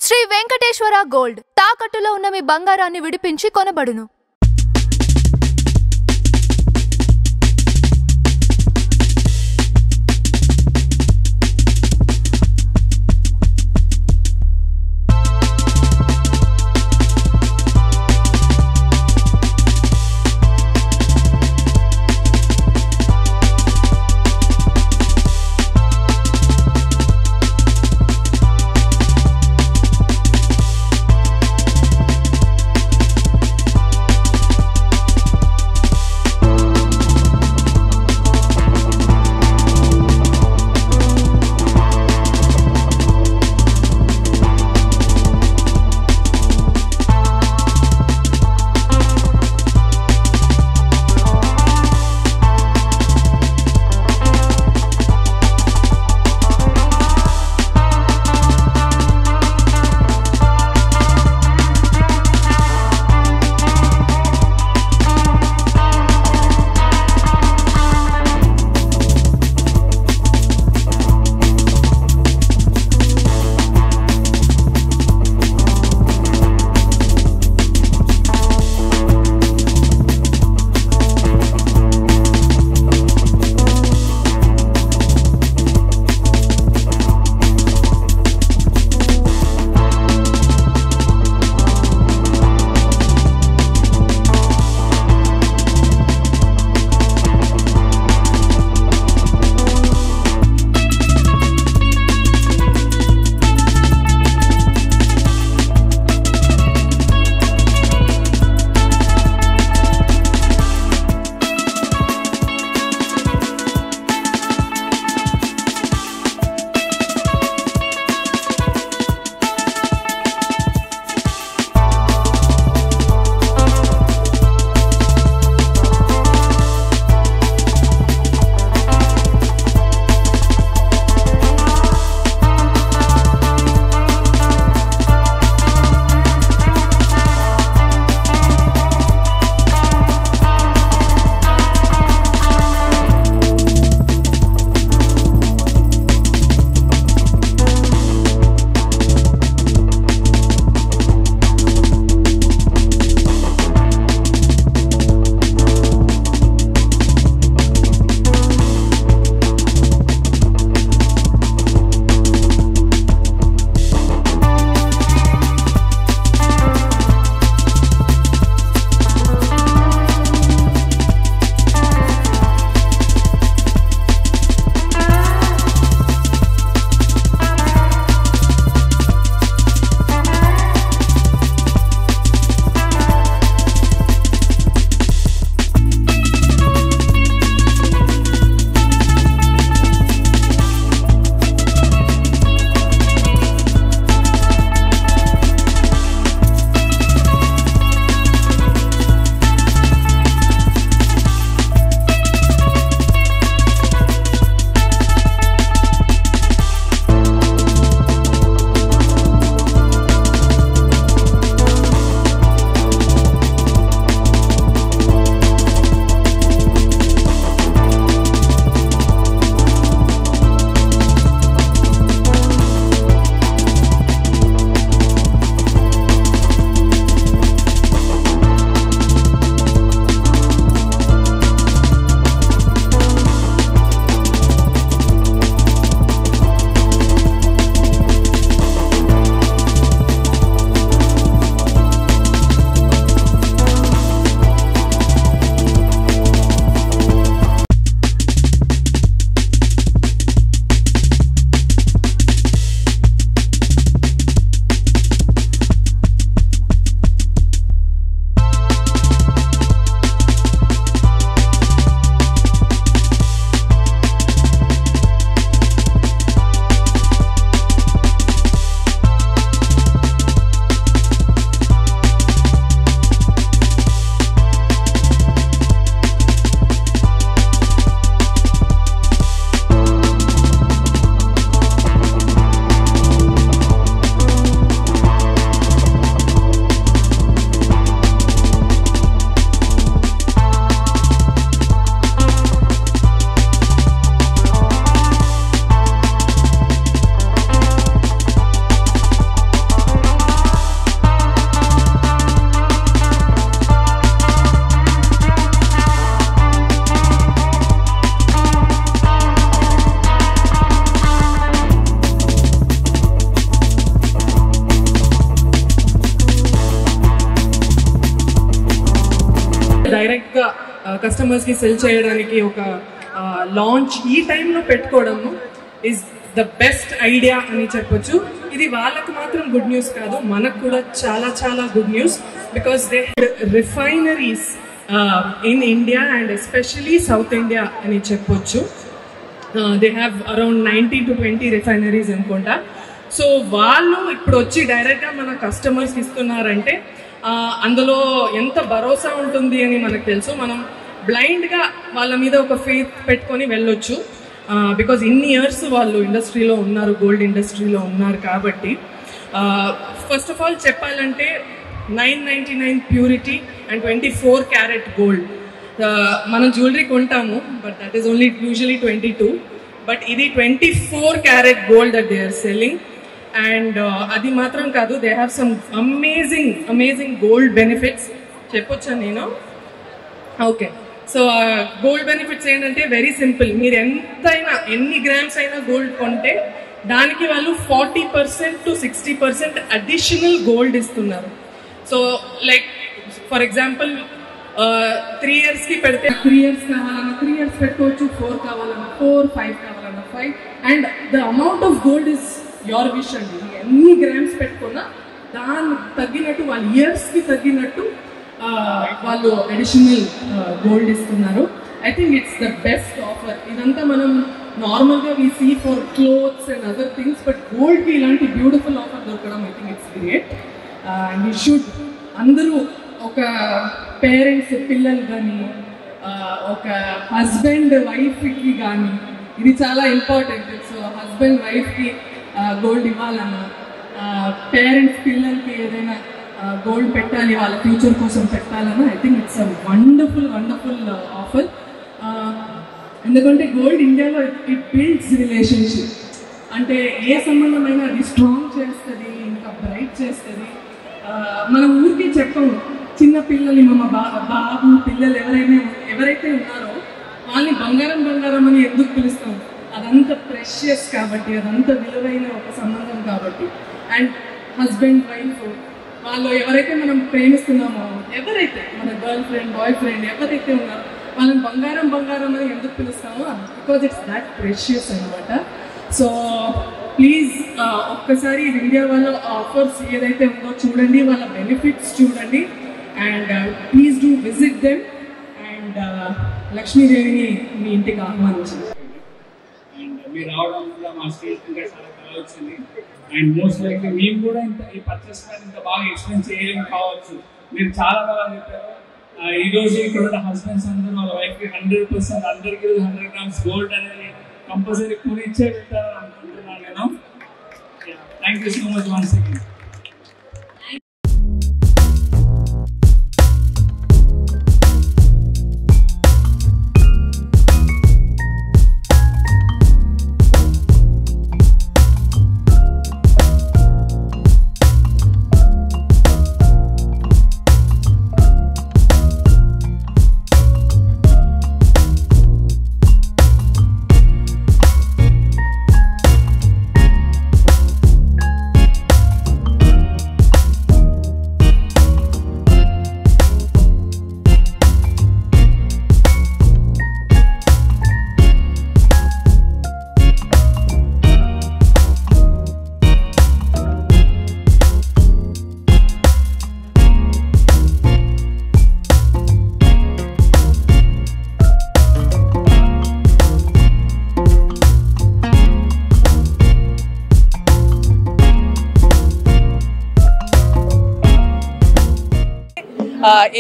Shri Venkateswara gold తాకట్టులో ఉన్న మీ బంగారాన్ని విడిపించి కొనబడును. డైరెక్ట్గా కస్టమర్స్కి సెల్ చేయడానికి ఒక లాంచ్ ఈ టైంలో పెట్టుకోవడము ఈజ్ ద బెస్ట్ ఐడియా అని చెప్పొచ్చు. ఇది వాళ్ళకు మాత్రం గుడ్ న్యూస్ కాదు, మనకు కూడా చాలా చాలా good news. Because they refineries in India and especially south India అని చెప్పొచ్చు. They have around 19 to 20 refineries అనుకుంటా. సో వాళ్ళు ఇప్పుడు వచ్చి డైరెక్ట్గా మన కస్టమర్స్కి ఇస్తున్నారంటే అందులో ఎంత భరోసా ఉంటుంది అని మనకు తెలుసు. మనం బ్లైండ్గా వాళ్ళ మీద ఒక ఫెయిత్ పెట్టుకొని వెళ్ళొచ్చు. బికాజ్ ఇన్ని ఇయర్స్ వాళ్ళు ఇండస్ట్రీలో ఉన్నారు, గోల్డ్ ఇండస్ట్రీలో ఉన్నారు కాబట్టి. ఫస్ట్ ఆఫ్ ఆల్ చెప్పాలంటే 999 ప్యూరిటీ అండ్ 24 క్యారెట్ గోల్డ్. మనం జ్యువెలరీ కొంటాము, but that is only usually 22, but ఇది 24 carat gold that they are selling. And అది మాత్రం కాదు, they have some amazing gold benefits. చెప్పొచ్చా నేను? ఓకే. సో గోల్డ్ బెనిఫిట్స్ ఏంటంటే వెరీ సింపుల్. మీరు ఎన్ని గ్రామ్స్ అయినా గోల్డ్ కొంటే దానికి వాళ్ళు 40% to 60% అడిషనల్ గోల్డ్ ఇస్తున్నారు. సో లైక్ ఫర్ ఎగ్జాంపుల్ 3 yearsకి పెడితే 3 years కావాలన్నా 3 years పెట్టుకోవచ్చు, 4 కావాలన్నా 4, 5 కావాలన్నా 5. And the amount of gold is your wish అండి. ఎన్ని గ్రామ్స్ పెట్టుకున్నా దాన్ని తగ్గినట్టు వాళ్ళ ఇయర్స్కి తగ్గినట్టు వాళ్ళు అడిషనల్ గోల్డ్ ఇస్తున్నారు. I think it's the best offer. ఇదంతా మనం నార్మల్గా we see for clothes and other things, but గోల్డ్కి ఇలాంటి బ్యూటిఫుల్ ఆఫర్ దొరకడం I think it's great. And you should అందరూ ఒక పేరెంట్స్ పిల్లలు కానీ ఒక హస్బెండ్ వైఫ్కి కానీ ఇది చాలా ఇంపార్టెంట్. సో హస్బెండ్ వైఫ్కి గోల్డ్ ఇవ్వాలన్నా, పేరెంట్స్ పిల్లలకి ఏదైనా గోల్డ్ పెట్టాలి వాళ్ళ ఫ్యూచర్ కోసం పెట్టాలన్నా I think it's a wonderful offer. ఎందుకంటే గోల్డ్ ఇండియాలో ఇట్ బిల్డ్స్ రిలేషన్షిప్. అంటే ఏ సంబంధమైనా అది స్ట్రాంగ్ చేస్తుంది, ఇంకా బ్రైట్ చేస్తుంది. మనం ఊరికే చెప్పము, చిన్న పిల్లల్ని బాబు పిల్లలు ఎవరైతే ఉన్నారో వాళ్ళని బంగారం అని ఎందుకు పిలుస్తాం? అదంత ప్రెషియస్ కాబట్టి, అదంత విలువైన ఒక సంబంధం కాబట్టి. అండ్ హస్బెండ్ వైఫ్ వాళ్ళు ఎవరైతే మనం ప్రేమిస్తున్నామో, ఎవరైతే మన గర్ల్ ఫ్రెండ్ బాయ్ ఫ్రెండ్ ఎవరైతే ఉన్నారో వాళ్ళని బంగారం అని ఎందుకు పిలుస్తామో బికాజ్ ఇట్స్ దాట్ ప్రెషియస్ అనమాట. సో ప్లీజ్ ఒక్కసారి ఇండియా వాళ్ళ ఆఫర్స్ ఏదైతే ఉందో చూడండి, వాళ్ళ బెనిఫిట్స్ చూడండి. And please do visit them. And లక్ష్మీదేవిని మీ ఇంటికి ఆహ్వానించింది. అండ్ మీరు రావడం వల్ల మా స్టేజ్ ఇంకా చాలా కళ వచ్చింది. అండ్ మోస్ట్ లైక్లీ మేము కూడా ఈ పర్చేస్ ఇంత బాగా ఎక్స్ప్లెయిన్ చేయలేం కావచ్చు. మీరు చాలా బాగా చెప్పారు. ఈరోజు ఇక్కడ ఉన్న హస్బెండ్స్ అందరూ వాళ్ళ వైఫ్కి 100% అందరికీ 100 grams గోల్డ్ అనేది కంపల్సరీ కొని ఇచ్చే పెట్టారని అనుకుంటున్నాను నేను. Thank you so much once again.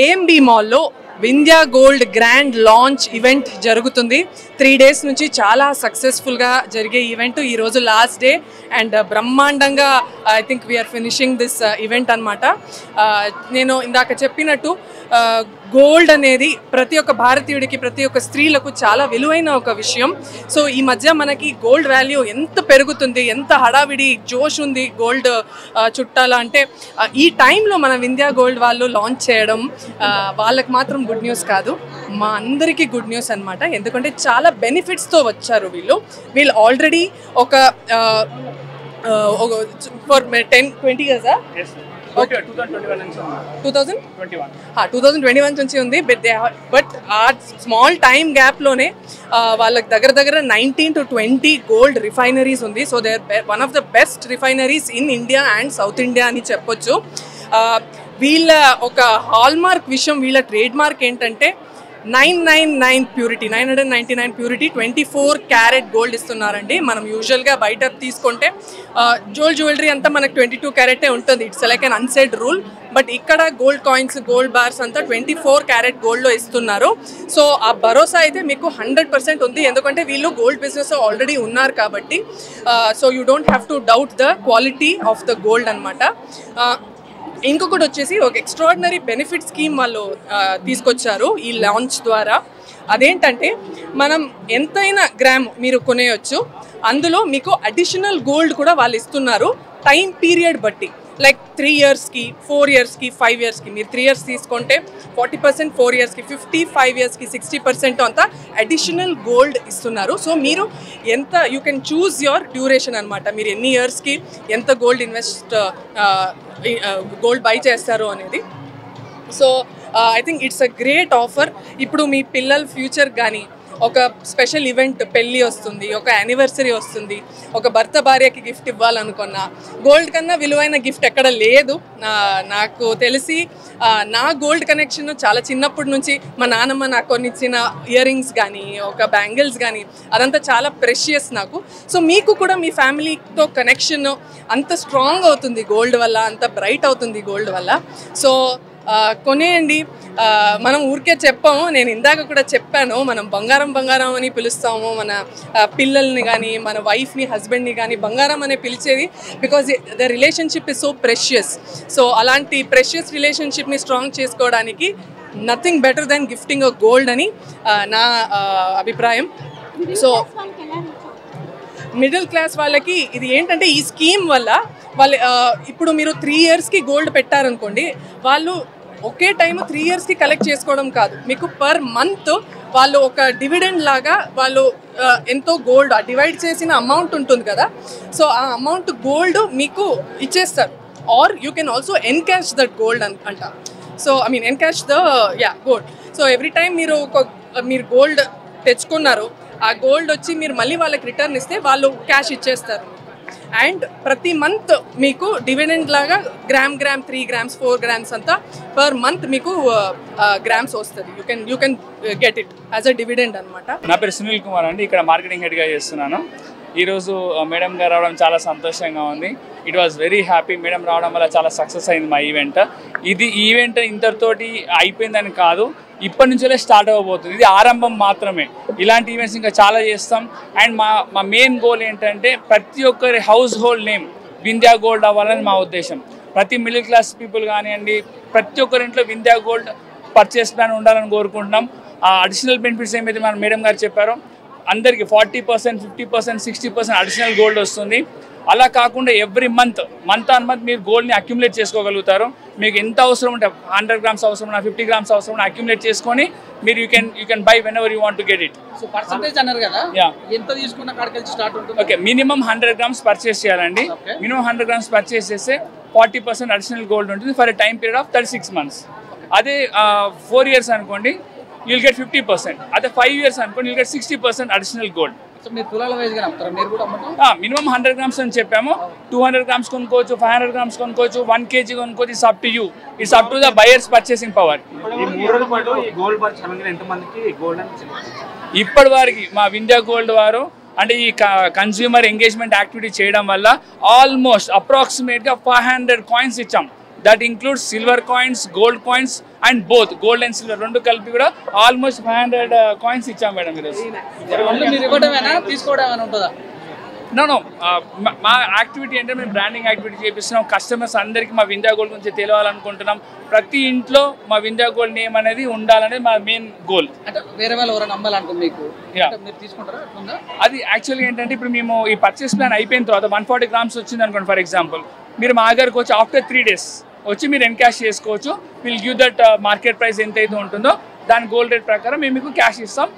AMB మాల్లో Vindhya Gold grand launch event జరుగుతుంది. 3 days నుంచి చాలా సక్సెస్ఫుల్గా జరిగే ఈవెంట్. ఈరోజు లాస్ట్ డే అండ్ బ్రహ్మాండంగా I think we are finishing this event అనమాట. నేను ఇందాక చెప్పినట్టు గోల్డ్ అనేది ప్రతి ఒక్క భారతీయుడికి, ప్రతి ఒక్క స్త్రీలకు చాలా విలువైన ఒక విషయం. సో ఈ మధ్య మనకి గోల్డ్ వాల్యూ ఎంత పెరుగుతుంది, ఎంత హడావిడి జోష్ ఉంది గోల్డ్ చుట్టాల అంటే ఈ టైంలో మన వింధ్యా గోల్డ్ వాళ్ళు లాంచ్ చేయడం వాళ్ళకి మాత్రం గుడ్ న్యూస్ కాదు, మా అందరికీ గుడ్ న్యూస్ అనమాట. ఎందుకంటే చాలా బెనిఫిట్స్తో వచ్చారు వీళ్ళు ఆల్రెడీ ఒక ఫర్ 10-20 years ఓకే 2021 నుంచి ఉంది. బట్ ఆ స్మాల్ టైమ్ గ్యాప్లోనే వాళ్ళకి దగ్గర 19 to 20 గోల్డ్ రిఫైనరీస్ ఉంది. So they are one of the best refineries in India and South India అని చెప్పొచ్చు. వీళ్ళ ఒక హాల్మార్క్ విషయం, వీళ్ళ ట్రేడ్ మార్క్ ఏంటంటే 999 ప్యూరిటీ, 999 ప్యూరిటీ, 24 క్యారెట్ గోల్డ్ ఇస్తున్నారండి. మనం యూజువల్గా బయట తీసుకుంటే జ్యువెలరీ అంతా మనకు 22 క్యారెటే ఉంటుంది. It's like an unsaid rule. But ఇక్కడ గోల్డ్ కాయిన్స్, గోల్డ్ బార్స్ అంతా 24 క్యారెట్ గోల్డ్లో ఇస్తున్నారు. సో ఆ భరోసా అయితే మీకు 100% ఉంది, ఎందుకంటే వీళ్ళు గోల్డ్ బిజినెస్ ఆల్రెడీ ఉన్నారు కాబట్టి. So you don't have to doubt the quality of the gold అనమాట. ఇంకొకటి వచ్చేసి ఒక ఎక్స్ట్రాడినరీ బెనిఫిట్ స్కీమ్ వాళ్ళు తీసుకొచ్చారు ఈ లాంచ్ ద్వారా. అదేంటంటే మనం ఎంతైనా గ్రామ్ మీరు కొనేయచ్చు, అందులో మీకు అడిషనల్ గోల్డ్ కూడా వాళ్ళు ఇస్తున్నారు టైం పీరియడ్ బట్టి. లైక్ 3 yearsకి, 4 yearsకి, 5 yearsకి. మీరు 3 years తీసుకుంటే 40%, 4 yearsకి 50%, 5 yearsకి 60% అంతా అడిషనల్ గోల్డ్ ఇస్తున్నారు. సో మీరు ఎంత you can choose your duration అనమాట. మీరు ఎన్ని ఇయర్స్కి ఎంత గోల్డ్ గోల్డ్ బై చేస్తారు అనేది. So I think it's a great offer. ఇప్పుడు మీ పిల్లల ఫ్యూచర్ కానీ ఒక స్పెషల్ ఈవెంట్, పెళ్ళి వస్తుంది, ఒక యానివర్సరీ వస్తుంది, ఒక భర్త భార్యకి గిఫ్ట్ ఇవ్వాలనుకున్నా గోల్డ్ కన్నా విలువైన గిఫ్ట్ ఎక్కడ లేదు. నాకు తెలిసి నా గోల్డ్ కనెక్షన్ చాలా చిన్నప్పటి నుంచి మా నాన్నమ్మ నాకు కొనిచ్చిన ఇయర్ రింగ్స్ కానీ, ఒక బ్యాంగిల్స్ కానీ, అదంతా చాలా ప్రెషియస్ నాకు. సో మీకు కూడా మీ ఫ్యామిలీతో కనెక్షన్ అంత స్ట్రాంగ్ అవుతుంది గోల్డ్ వల్ల, అంత బ్రైట్ అవుతుంది గోల్డ్ వల్ల. సో కొనేయండి. మనం ఊరికే చెప్పాము, నేను ఇందాక కూడా చెప్పాను, మనం బంగారం అని పిలుస్తాము మన పిల్లల్ని కానీ, మన వైఫ్ని, హస్బెండ్ని కానీ బంగారం అనే పిలిచేది because the relationship is so precious. So అలాంటి ప్రెషియస్ రిలేషన్షిప్ని స్ట్రాంగ్ చేసుకోవడానికి nothing better than gifting a gold అని నా అభిప్రాయం. సో మిడిల్ క్లాస్ వాళ్ళకి ఇది ఏంటంటే ఈ స్కీమ్ వల్ల వాళ్ళు ఇప్పుడు మీరు 3 yearsకి గోల్డ్ పెట్టారనుకోండి, వాళ్ళు ఒకే టైం 3 yearsకి కలెక్ట్ చేసుకోవడం కాదు, మీకు పర్ మంత్ వాళ్ళు ఒక డివిడెండ్ లాగా వాళ్ళు ఎంతో గోల్డ్ డివైడ్ చేసిన అమౌంట్ ఉంటుంది కదా, సో ఆ అమౌంట్ గోల్డ్ మీకు ఇచ్చేస్తారు. Or you can also encash that gold అంట. So I mean encash the gold. So every time మీరు గోల్డ్ తెచ్చుకున్నారు, ఆ గోల్డ్ వచ్చి మీరు మళ్ళీ వాళ్ళకి రిటర్న్ ఇస్తే వాళ్ళు క్యాష్ ఇచ్చేస్తారు. అండ్ ప్రతి మంత్ మీకు డివిడెండ్ లాగా గ్రామ్ 3 grams 4 grams అంతా పర్ మంత్ మీకు గ్రామ్స్ వస్తుంది. You can get it as a dividend అనమాట. నా పేరు సునీల్ కుమార్ అండి, ఇక్కడ మార్కెటింగ్ హెడ్గా చేస్తున్నాను. ఈరోజు మేడం గారు రావడం చాలా సంతోషంగా ఉంది. It was very happy. Madam రావడం వల్ల చాలా సక్సెస్ అయింది మా ఈవెంట్. ఇది ఈవెంట్ ఇంతటితోటి అయిపోయిందని కాదు, ఇప్పటి నుంచే స్టార్ట్ అవ్వబోతుంది. ఇది ఆరంభం మాత్రమే. ఇలాంటి ఈవెంట్స్ ఇంకా చాలా చేస్తాం. అండ్ మా మెయిన్ గోల్ ఏంటంటే ప్రతి ఒక్కరి house hold name Vindhya gold అవ్వాలని మా ఉద్దేశం. ప్రతి మిడిల్ క్లాస్ పీపుల్ కానివ్వండి, ప్రతి ఒక్కరింట్లో వింధ్యా గోల్డ్ పర్చేస్ ప్లాన్ ఉండాలని కోరుకుంటున్నాం. ఆ అడిషనల్ బెనిఫిట్స్ ఏమైతే మన మేడం గారు చెప్పారో అందరికీ 40%, 50%, 60% అడిషనల్ గోల్డ్ వస్తుంది. అలా కాకుండా ఎవ్రీ మంత్ ఆన్ మంత్ మీరు గోల్డ్ని అక్యుములేట్ చేసుకోగలుగుతారు. మీకు ఎంత అవసరం ఉంటే 100 grams అవసరం, 50 grams అవసరం అక్యుములేట్ చేసుకొని మీరు you can buy when ever you want to get it. So percentage అన్నారు కదా, ఎంత తీసుకున్న కాడికి స్టార్ట్ ఉంటుంది? ఓకే, మినిమం 100 grams పర్చేస్ చేయాలండి. మినిమం 100 grams పర్చేస్ చేస్తే 40% అడిషనల్ గోల్డ్ ఉంటుంది for a time period of 36 months. అదే 4 years అనుకోండి, you'll get 50%. అదే 5 years అనుకోండి, you'll get 60% additional gold. So మీరు తులాల వైజ్గా అమ్ముతారా? మీరు కూడా అమ్మటం? మినిమం 100 grams అని చెప్పాము. 200 grams కొనుక్కోవచ్చు, 500 grams కొనుక్కోవచ్చు, 1 kg కొనుక్కోవచ్చు. It's up to you, it's up to the buyers purchasing power. ఇప్పటి వరకు మా వింధ్యా గోల్డ్ వారు అంటే ఈ కన్స్యూమర్ ఎంగేజ్మెంట్ యాక్టివిటీ చేయడం వల్ల ఆల్మోస్ట్ అప్రాక్సిమేట్గా 500 coins ఇచ్చాం. That includes silver coins, gold coins and both gold and silver రెండు కలిపి కూడా ఆల్మోస్ట్ 500 coins ఇచ్చాం మేడం ఈరోజు. మీరు ఇవ్వడమేనా, తీసుకోవడం ఏమైనా ఉంటుందా? నో మా యాక్టివిటీ అంటే మేము బ్రాండింగ్ యాక్టివిటీ చేపిస్తున్నాం. కస్టమర్స్ అందరికీ మా వింధ్యా గోల్డ్ గురించి తెలియాలనుకుంటున్నాం. ప్రతి ఇంట్లో మా వింధ్యా గోల్డ్ నేమ్ అనేది ఉండాలనేది మా మెయిన్ గోల్. అంటే వేరే వాళ్ళు ఎవరైనా నమ్మాలనుకో మీకు మీరు తీసుకుంటారా? అది యాక్చువల్గా ఏంటంటే ఇప్పుడు మేము ఈ పర్చేస్ ప్లాన్ అయిపోయిన తర్వాత 140 grams వచ్చింది అనుకోండి ఫర్ ఎగ్జాంపుల్, మీరు మా దగ్గరకు వచ్చి ఆఫ్టర్ 3 days వచ్చి మీరు ఎన్కాష్ చేసుకోవచ్చు. Will give that market price ఎంతైతే ఉంటుందో దాని గోల్డ్ రేట్ ప్రకారం మేము మీకు క్యాష్ ఇస్తాం.